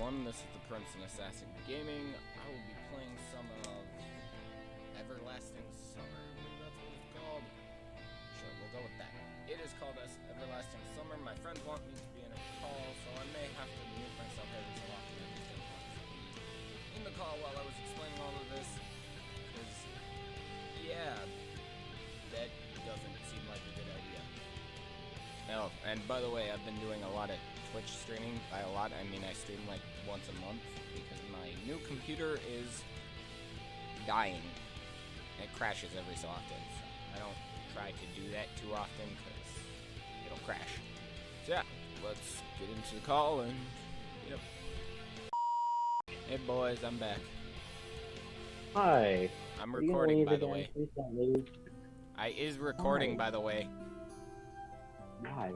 everyone, this is the Prince and Assassin Gaming. I will be playing some of Everlasting Summer, I believe that's what it's called. Sure, we'll go with that. It is called Everlasting Summer. My friends want me to be in a call, so I may have to mute myself every so often in the call while I was explaining all of this, because, yeah, that doesn't seem like a good idea. Oh, and by the way, I've been doing a lot of Twitch streaming. By a lot, I mean I stream like once a month because my new computer is dying. It crashes every so often, so I don't try to do that too often because it'll crash. So yeah, let's get into the call and, yep. Hey boys, I'm back. Hi. I'm recording, by the way. I is recording, by the way. Why?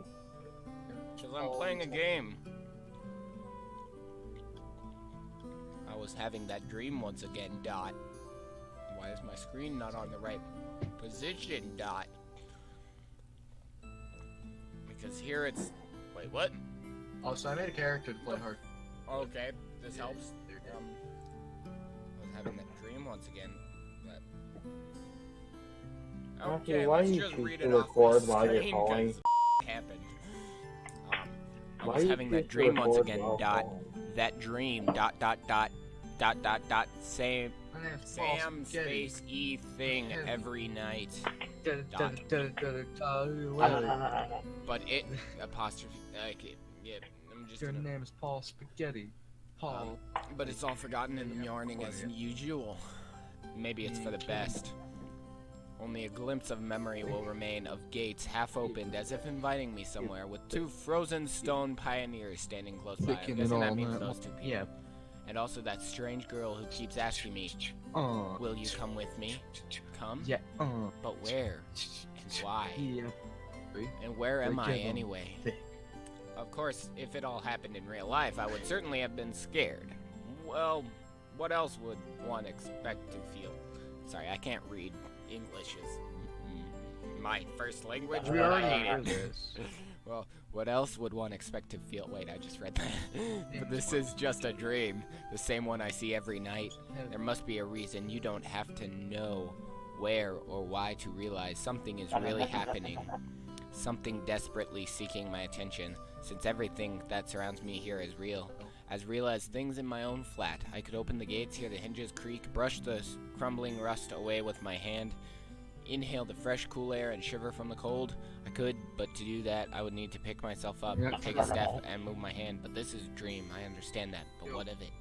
Because I'm playing a game. I was having that dream once again, Dot. Why is my screen not on the right position, Dot? Because here it's... Wait, what? Oh, so I made a character to play hard. Okay, this helps. I was having that dream once again. But... Okay, why let's you just choose read to it off record the while you're screen, calling? 'cause happened. I Why was you having that choose to dream once record again, while Dot. calling? That dream, same, Sam space E thing every night. But it, apostrophe, like, yeah, I'm just Your gonna... name is Paul Spaghetti. Paul. But it's all forgotten in the morning as usual. Maybe it's for the best. Only a glimpse of memory will remain of gates half opened as if inviting me somewhere with two frozen stone pioneers standing close by. I'm guessing that means those two people. Yeah. And also that strange girl who keeps asking me, will you come with me? Come? Yeah. But where? And why? Yeah. And where am I anyway? Of course, if it all happened in real life, I would certainly have been scared. Well, what else would one expect to feel? Sorry, I can't read. English is my first language, We but I already hate heard it. this. Well, what else would one expect to feel? Wait, I just read that. But this is just a dream. The same one I see every night. There must be a reason. You don't have to know where or why to realize something is really happening. Something desperately seeking my attention, since everything that surrounds me here is real. As real as things in my own flat. I could open the gates, hear the hinges creak, brush the crumbling rust away with my hand, inhale the fresh, cool air, and shiver from the cold. I could, but to do that, I would need to pick myself up, take a step, and move my hand. But this is a dream, I understand that. But what of it?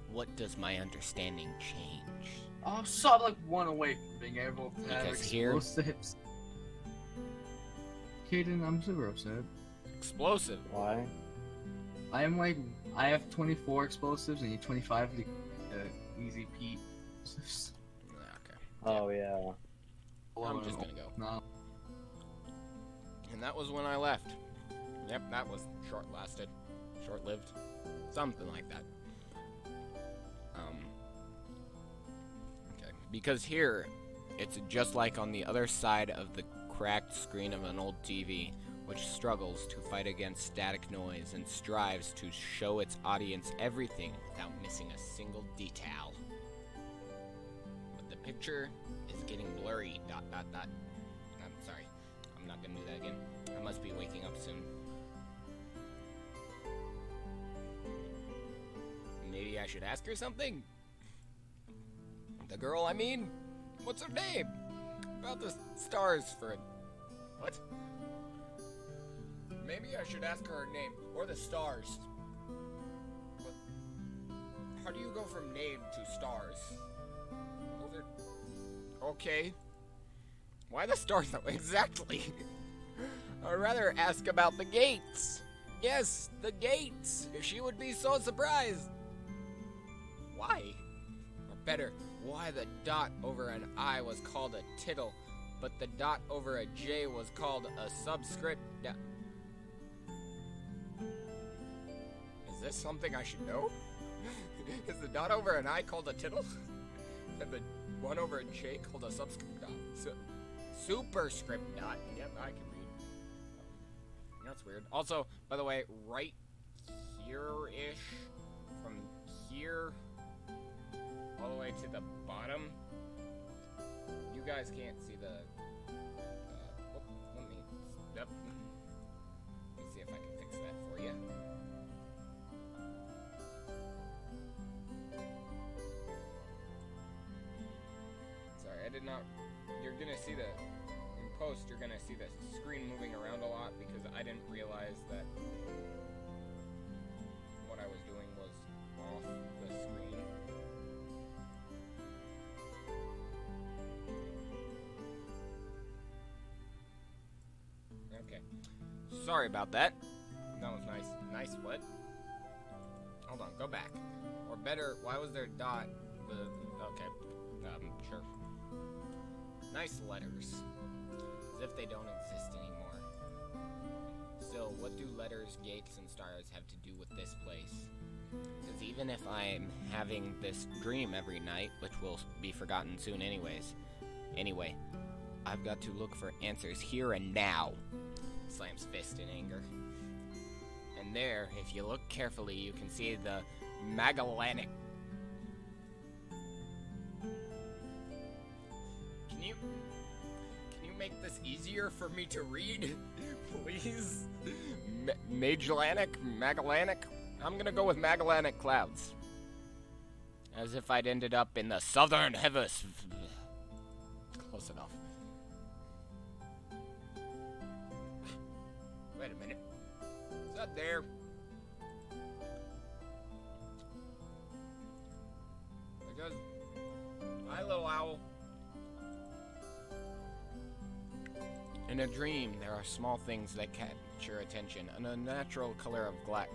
What does my understanding change? Oh, so I'm like one away from being able to have Because here- explosives. Kaden, I'm super upset. Explosive. Why? I have 24 explosives and you 25 of the easy Pete. Yeah, okay. Oh yeah. I'm just gonna go. No. And that was when I left. Yep, that was short-lasted. Short-lived. Something like that. Okay. Because here, it's just like on the other side of the cracked screen of an old TV, which struggles to fight against static noise and strives to show its audience everything without missing a single detail. But the picture is getting blurry, ... I'm sorry. I'm not gonna do that again. I must be waking up soon. Maybe I should ask her something? The girl, I mean? What's her name? About the stars for a... What? Maybe I should ask her her name. Or the stars. What? How do you go from name to stars? Those are... Okay. Why the stars though? Exactly. I'd rather ask about the gates. Yes, the gates. She would be so surprised. Why? Or better, why the dot over an I was called a tittle, but the dot over a J was called a subscript. Is this something I should know? Is the dot over an I called a tittle? And the 1 over a J called a subscript dot? Superscript dot. Yep, I can read. That's weird. Also, by the way, right here-ish, from guys can't see the. Let me. Yep. Let me see if I can fix that for you. Sorry, I did not. You're gonna see the. In post, you're gonna see the screen moving around a lot because I didn't realize that what I was doing was off the screen. Okay. Sorry about that. That was nice. Nice what? Hold on, go back. Or better, why was there a dot? Okay. Sure. Nice letters. As if they don't exist anymore. Still, what do letters, gates, and stars have to do with this place? Because even if I'm having this dream every night, which will be forgotten soon anyway, I've got to look for answers here and now. Slams fist in anger. And there, if you look carefully, you can see the Magellanic. Can you make this easier for me to read, please? Magellanic? I'm gonna go with Magellanic clouds. As if I'd ended up in the southern heavens. Close enough. Wait a minute. Is that there? Because my little owl. In a dream, there are small things that catch your attention. An unnatural color of glass,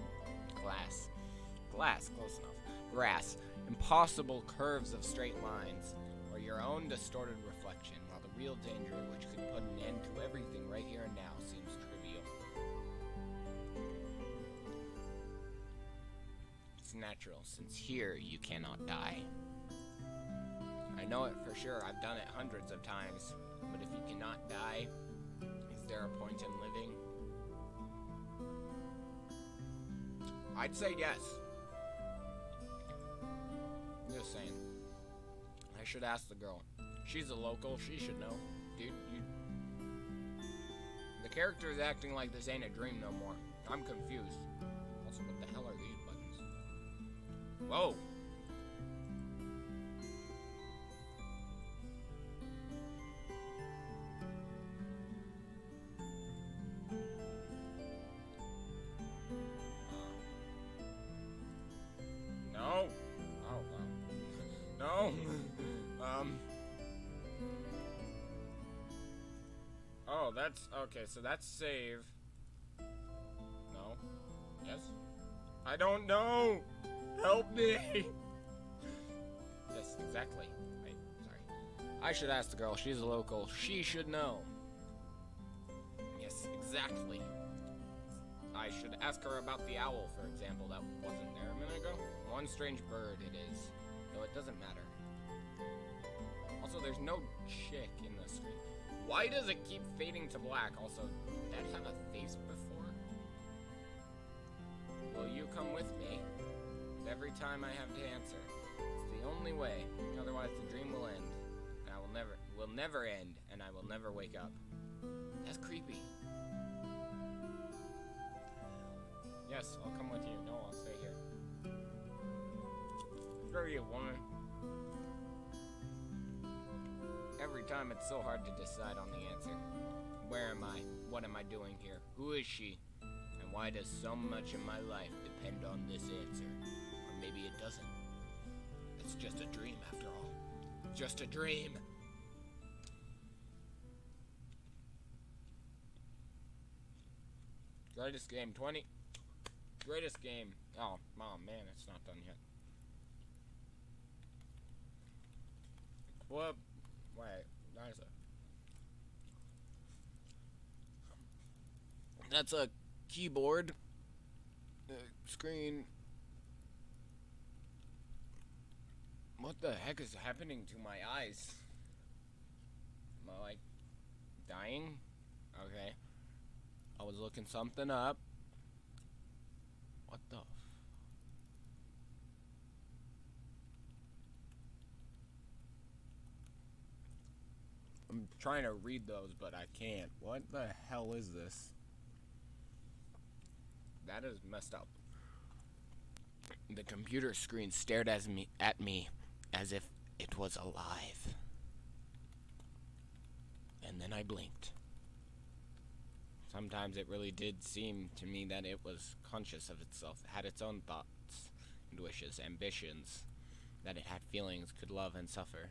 close enough. Grass. Impossible curves of straight lines. Or your own distorted reflection. While the real danger, which could put an end to everything right here and now, seems trivial. It's natural, since here you cannot die. I know it for sure. I've done it hundreds of times. But if you cannot die, is there a point in living? I'd say yes. Just saying. I should ask the girl. She's a local. She should know. Dude, the character is acting like this ain't a dream no more. I'm confused. Also, what the hell are these buttons? Whoa. No. Oh, wow. No. Oh, that's okay. So that's save. No. Yes. I don't know. Help me. Yes, exactly. Wait, sorry. I should ask the girl. She's a local. She should know. Yes, exactly. I should ask her about the owl, for example. That wasn't there a minute ago. One strange bird it is. Though it doesn't matter. Also, there's no chick in the screen. Why does it keep fading to black? Also, did that have a face before? Will you come with me? Every time I have to answer. It's the only way. Otherwise, the dream will end. And I will never end, and I will never wake up. That's creepy. Yes, I'll come with you. No, I'll stay here. Where are you, woman? Every time it's so hard to decide on the answer. Where am I? What am I doing here? Who is she? And why does so much of my life depend on this answer? Or maybe it doesn't. It's just a dream after all. Just a dream. Greatest game 20. Greatest game. Oh man, it's not done yet. What? Wait, that's a keyboard. Screen. What the heck is happening to my eyes? Am I like dying? Okay. I was looking something up. What the? trying to read those, but I can't. What the hell is this? That is messed up. The computer screen stared at me as if it was alive. And then I blinked. Sometimes it really did seem to me that it was conscious of itself. It had its own thoughts and wishes, ambitions, that it had feelings, could love and suffer.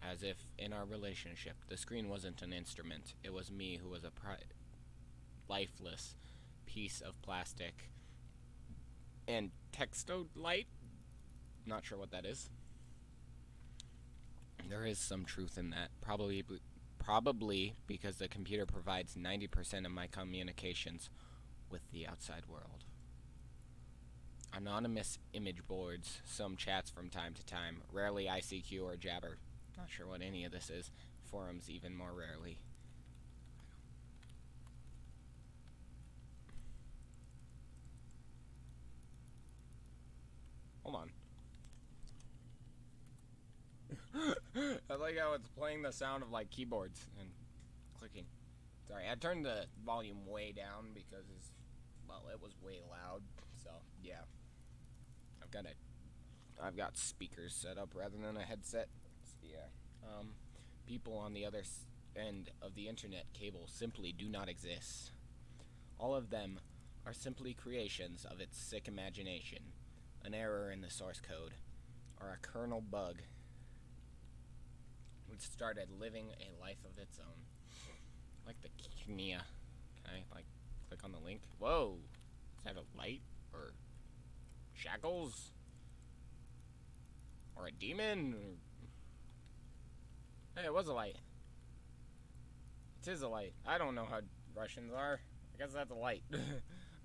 As if in our relationship, the screen wasn't an instrument. It was me who was a lifeless piece of plastic. And textolite? Not sure what that is. There is some truth in that. Probably because the computer provides 90% of my communications with the outside world. Anonymous image boards, some chats from time to time, rarely ICQ or Jabber. Not sure what any of this is. Forums even more rarely. Hold on. I like how it's playing the sound of like keyboards and clicking. Sorry, I turned the volume way down because it was way loud. So yeah, I've got speakers set up rather than a headset. So, yeah, people on the other end of the internet cable simply do not exist. All of them are simply creations of its sick imagination, an error in the source code, or a kernel bug which started living a life of its own. Like the Knia. Can I, click on the link? Whoa! Is that a light? Or shackles? Or a demon? Hey, it was a light. It is a light. I don't know how Russians are. I guess that's a light. I'm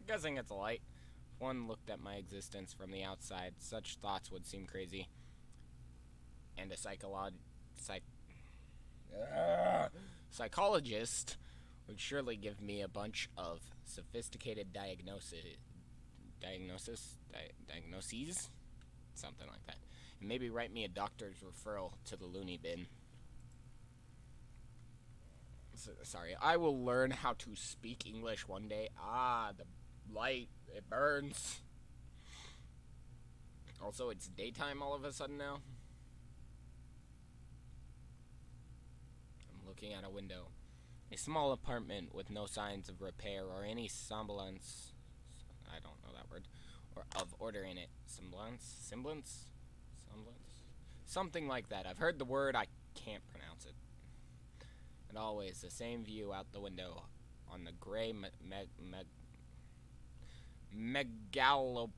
guessing it's a light. If one looked at my existence from the outside, such thoughts would seem crazy. And a psychologist would surely give me a bunch of sophisticated diagnoses, something like that, and maybe write me a doctor's referral to the loony bin. Sorry, I will learn how to speak English one day. Ah, the light, it burns. Also, it's daytime all of a sudden now. Looking out a window. A small apartment with no signs of repair or any semblance, I don't know that word, or of order in it. Semblance? Something like that. I've heard the word, I can't pronounce it. And always the same view out the window on the gray megalopolis,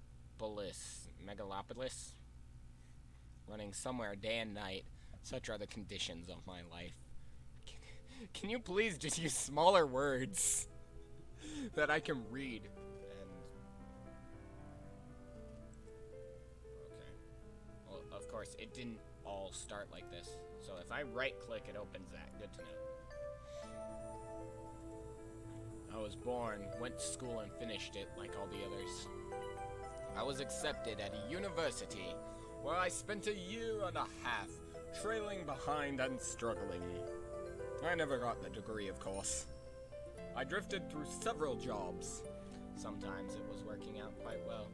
running somewhere day and night. Such are the conditions of my life. Can you please just use smaller words that I can read? And okay. Well, of course, it didn't all start like this. So if I right-click, it opens that. Good to know. I was born, went to school, and finished it like all the others. I was accepted at a university where I spent a year and a half trailing behind and struggling. I never got the degree, of course. I drifted through several jobs. Sometimes it was working out quite well.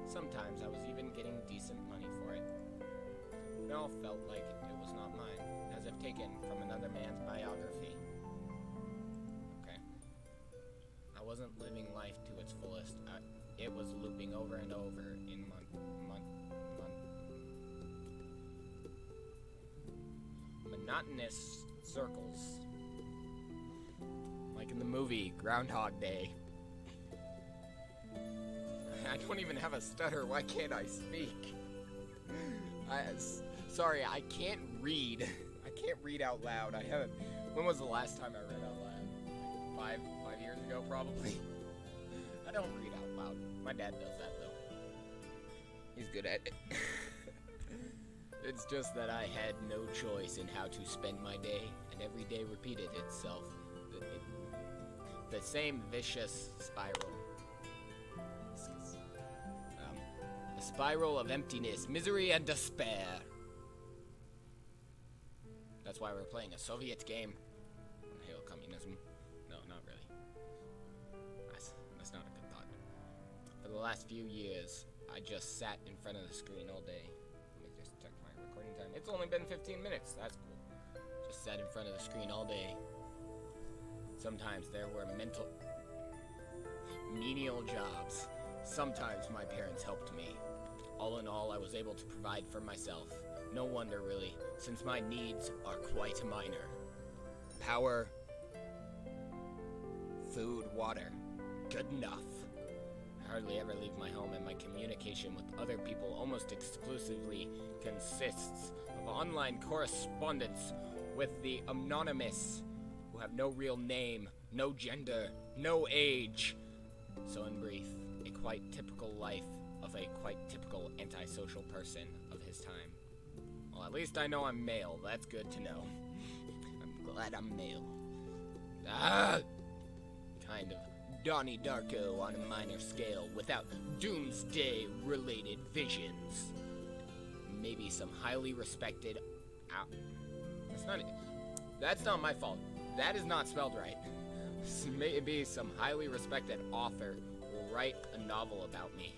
Sometimes I was even getting decent money for it. It all felt like it was not mine, as if taken from another man's biography. Okay. I wasn't living life to its fullest. It was looping over and over in monotonous circles. Like in the movie Groundhog Day. I don't even have a stutter. Why can't I speak? Sorry, I can't read. I can't read out loud. I haven't. When was the last time I read out loud? 5 years ago, probably. I don't read out loud. My dad does that though. He's good at it. It's just that I had no choice in how to spend my day, and every day repeated itself. The same vicious spiral. A spiral of emptiness, misery, and despair. That's That's why we're playing a Soviet game. Hail communism. No, not really. That's not a good thought. For the last few years, I just sat in front of the screen all day. Let me just check my recording time. It's only been 15 minutes. That's cool. Just sat in front of the screen all day. Sometimes there were menial jobs. Sometimes my parents helped me. All in all, I was able to provide for myself. No wonder, really, since my needs are quite minor. Power, food, water. Good enough. I hardly ever leave my home, and my communication with other people almost exclusively consists of online correspondence with the anonymous, who have no real name, no gender, no age. So in brief, a quite typical life of a quite typical antisocial person of his time. Well, at least I know I'm male. That's good to know. I'm glad I'm male. Kind of Donnie Darko on a minor scale without doomsday-related visions. Maybe some highly respected... That's not my fault. That is not spelled right. Maybe some highly respected author will write a novel about me,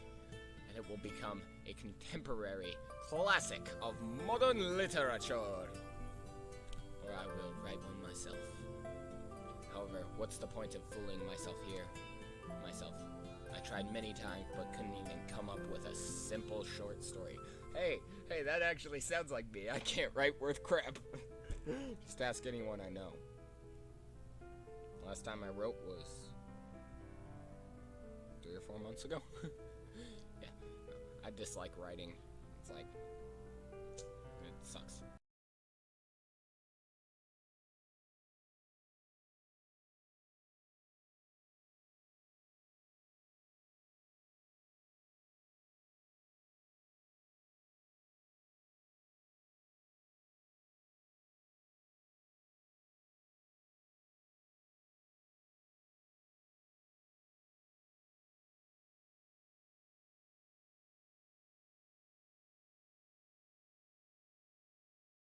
and it will become a contemporary classic of modern literature. Or I will write one myself. However, what's the point of fooling myself here? I tried many times, but couldn't even come up with a simple short story. Hey, that actually sounds like me. I can't write worth crap. Just ask anyone I know. Last time I wrote was 3 or 4 months ago. Yeah, I dislike writing. It's like